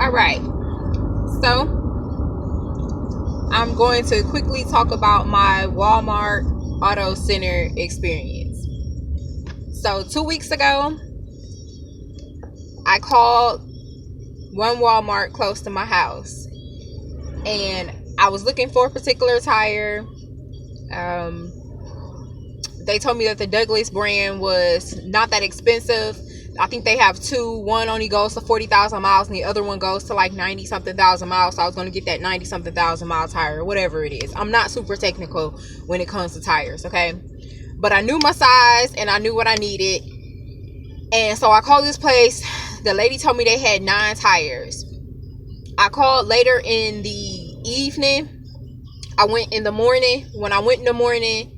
All right. So, I'm going to quickly talk about my Walmart Auto Center experience. So, 2 weeks ago, I called one Walmart close to my house, and I was looking for a particular tire. They told me that the Douglas brand was not that expensive. I think they have two. One only goes to 40,000 miles and the other one goes to like 90 something thousand miles. So I was going to get that 90 something thousand mile tire, whatever it is. I'm not super technical when it comes to tires, okay? But I knew my size and I knew what I needed. And so I called this place. The lady told me they had 9 tires. I called later in the evening. I went in the morning. When I went in the morning,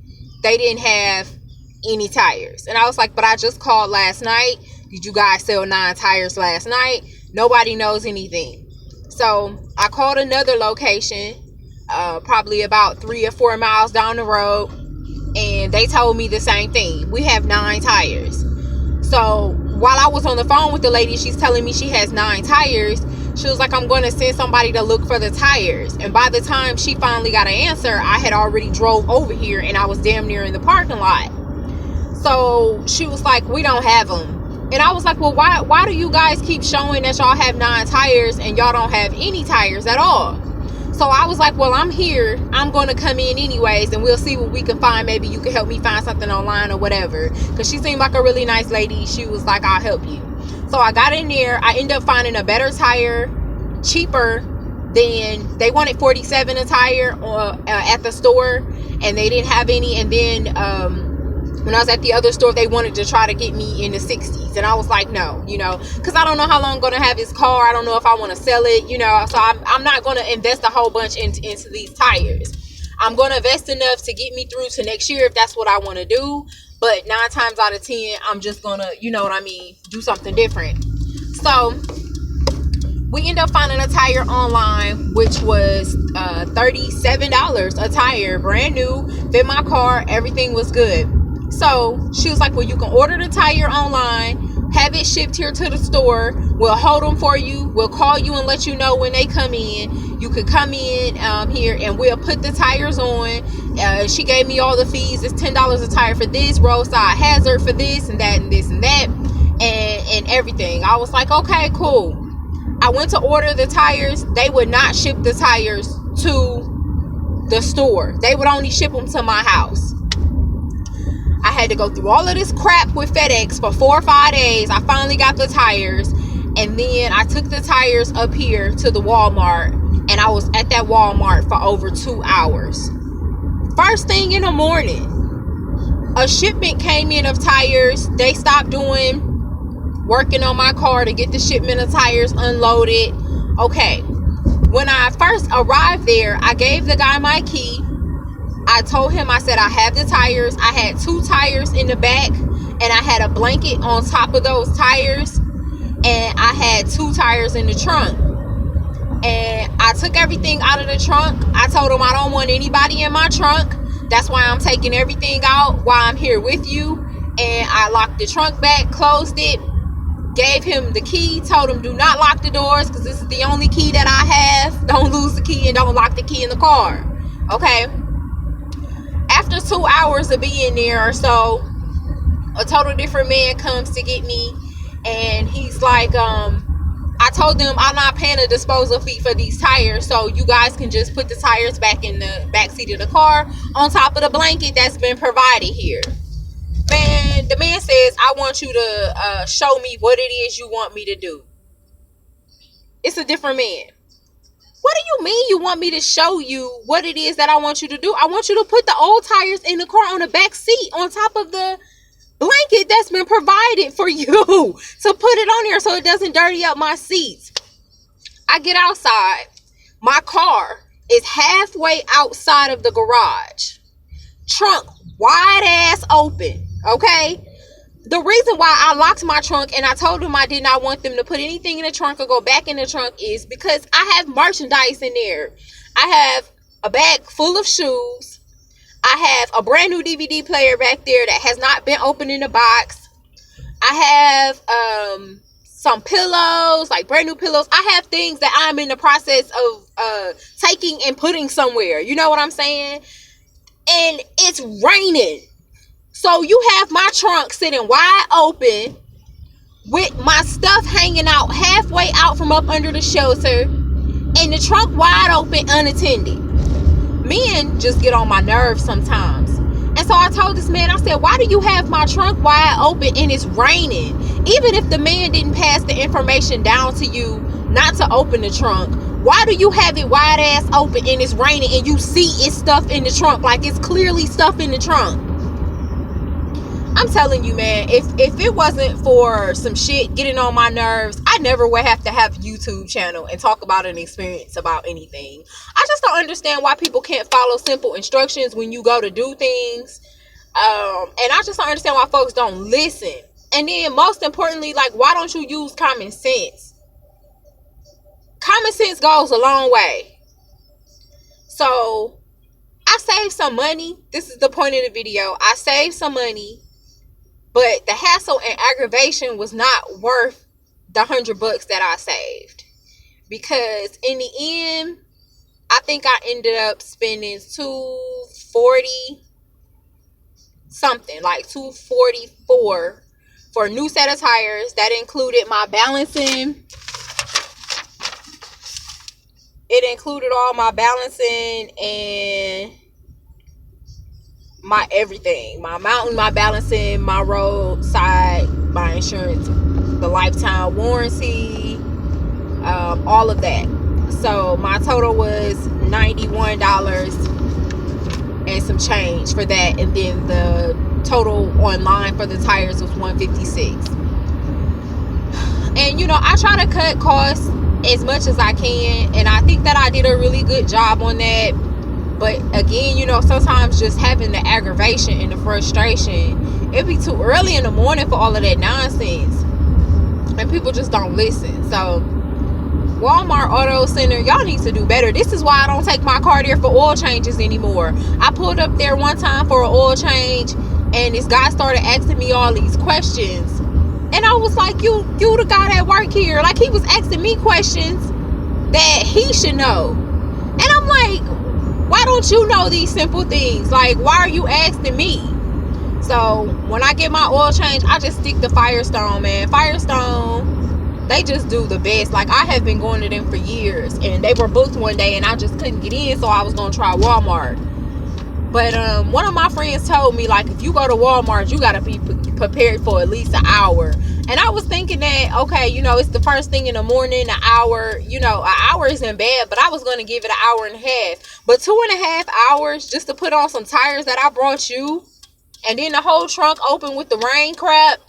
they didn't have any tires. And I was like, but I just called last night. Did you guys sell 9 tires last night? Nobody knows anything. So I called another location, probably about 3 or 4 miles down the road, and they told me the same thing. We have 9 tires. So while I was on the phone with the lady, she's telling me she has 9 tires. She was like, I'm going to send somebody to look for the tires. And by the time she finally got an answer, I had already drove over here and I was damn near in the parking lot. So she was like, we don't have them. And I was like, well, why do you guys keep showing that y'all have 9 tires and y'all don't have any tires at all? So I was like, well, I'm here. I'm going to come in anyways, and we'll see what we can find. Maybe you can help me find something online or whatever. Because she seemed like a really nice lady. She was like, I'll help you. So I got in there. I ended up finding a better tire, cheaper than, they wanted 47 a tire at the store, and they didn't have any. And then when I was at the other store, they wanted to try to get me in the 60s. And I was like, no, because I don't know how long I'm going to have this car. I don't know if I want to sell it, so I'm not going to invest a whole bunch into these tires. I'm going to invest enough to get me through to next year if that's what I want to do. But 9 times out of 10, I'm just going to, do something different. So we ended up finding a tire online, which was $37 a tire, brand new, fit my car, everything was good. So she was like, well, you can order the tire online, have it shipped here to the store. We'll hold them for you. We'll call you and let you know when they come in. You could come in here and we'll put the tires on. She gave me all the fees. It's $10 a tire for this, roadside hazard for this and that and this and that and everything. I was like, okay, cool. I went to order the tires. They would not ship the tires to the store. They would only ship them to my house. I had to go through all of this crap with FedEx for 4 or 5 days. I finally got the tires, and then I took the tires up here to the Walmart, and I was at that Walmart for over 2 hours. First thing in the morning, a shipment came in of tires. They stopped working on my car to get the shipment of tires unloaded. Okay, when I first arrived there, I gave the guy my key. I told him, I said, I have the tires. I had 2 tires in the back, and I had a blanket on top of those tires, and I had 2 tires in the trunk. And I took everything out of the trunk. I told him I don't want anybody in my trunk. That's why I'm taking everything out while I'm here with you. And I locked the trunk back, closed it, gave him the key, told him do not lock the doors because this is the only key that I have. Don't lose the key and don't lock the key in the car. Okay? After 2 hours of being there or so, a total different man comes to get me, and he's like, I told them I'm not paying a disposal fee for these tires, so you guys can just put the tires back in the back seat of the car on top of the blanket that's been provided here. Man, the man says, I want you to show me what it is you want me to do. It's a different man. What do you mean you want me to show you what it is that I want you to do? I want you to put the old tires in the car on the back seat on top of the blanket that's been provided for you to put it on there so it doesn't dirty up my seats. I get outside. My car is halfway outside of the garage. Trunk wide ass open. Okay? The reason why I locked my trunk and I told them I did not want them to put anything in the trunk or go back in the trunk is because I have merchandise in there. I have a bag full of shoes. I have a brand new DVD player back there that has not been opened in the box. I have some pillows, like brand new pillows. I have things that I'm in the process of taking and putting somewhere. You know what I'm saying? And it's raining. So you have my trunk sitting wide open with my stuff hanging out halfway out from up under the shelter, and the trunk wide open unattended. Men just get on my nerves sometimes. And so I told this man, I said, why do you have my trunk wide open and it's raining? Even if the man didn't pass the information down to you not to open the trunk, why do you have it wide ass open and it's raining and you see it's stuff in the trunk? Like it's clearly stuff in the trunk. I'm telling you, man, if it wasn't for some shit getting on my nerves, I never would have to have a YouTube channel and talk about an experience about anything. I just don't understand why people can't follow simple instructions when you go to do things. And I just don't understand why folks don't listen. And then most importantly, like, why don't you use common sense? Common sense goes a long way. So I saved some money. This is the point of the video. I saved some money. But the hassle and aggravation was not worth the $100 that I saved. Because in the end, I think I ended up spending $240 something, like $244 for a new set of tires. That included my balancing. It included all my balancing and my everything, my mountain, my balancing, my roadside, my insurance, the lifetime warranty, all of that. So my total was $91 and some change for that, and then the total online for the tires was $156. And you know, I try to cut costs as much as I can, and I think that I did a really good job on that. But again, you know, sometimes just having the aggravation and the frustration, it'd be too early in the morning for all of that nonsense. And people just don't listen. So, Walmart Auto Center, y'all need to do better. This is why I don't take my car there for oil changes anymore. I pulled up there one time for an oil change, and this guy started asking me all these questions. And I was like, you the guy that work here. Like, he was asking me questions that he should know. And I'm like, why don't you know these simple things? Like, why are you asking me? So when I get my oil change, I just stick to Firestone, man. Firestone, they just do the best. Like, I have been going to them for years, and they were booked one day and I just couldn't get in, so I was gonna try Walmart. But one of my friends told me, like, if you go to Walmart, you gotta be prepared for at least an hour. And I was thinking that, okay, you know, it's the first thing in the morning, an hour, you know, an hour isn't bad, but I was going to give it an hour and a half. But 2.5 hours just to put on some tires that I brought you, and then the whole trunk open with the rain crap.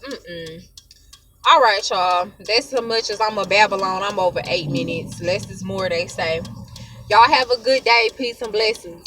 All right, y'all. That's as much as I'm a Babylon. I'm over 8 minutes. Less is more, they say. Y'all have a good day. Peace and blessings.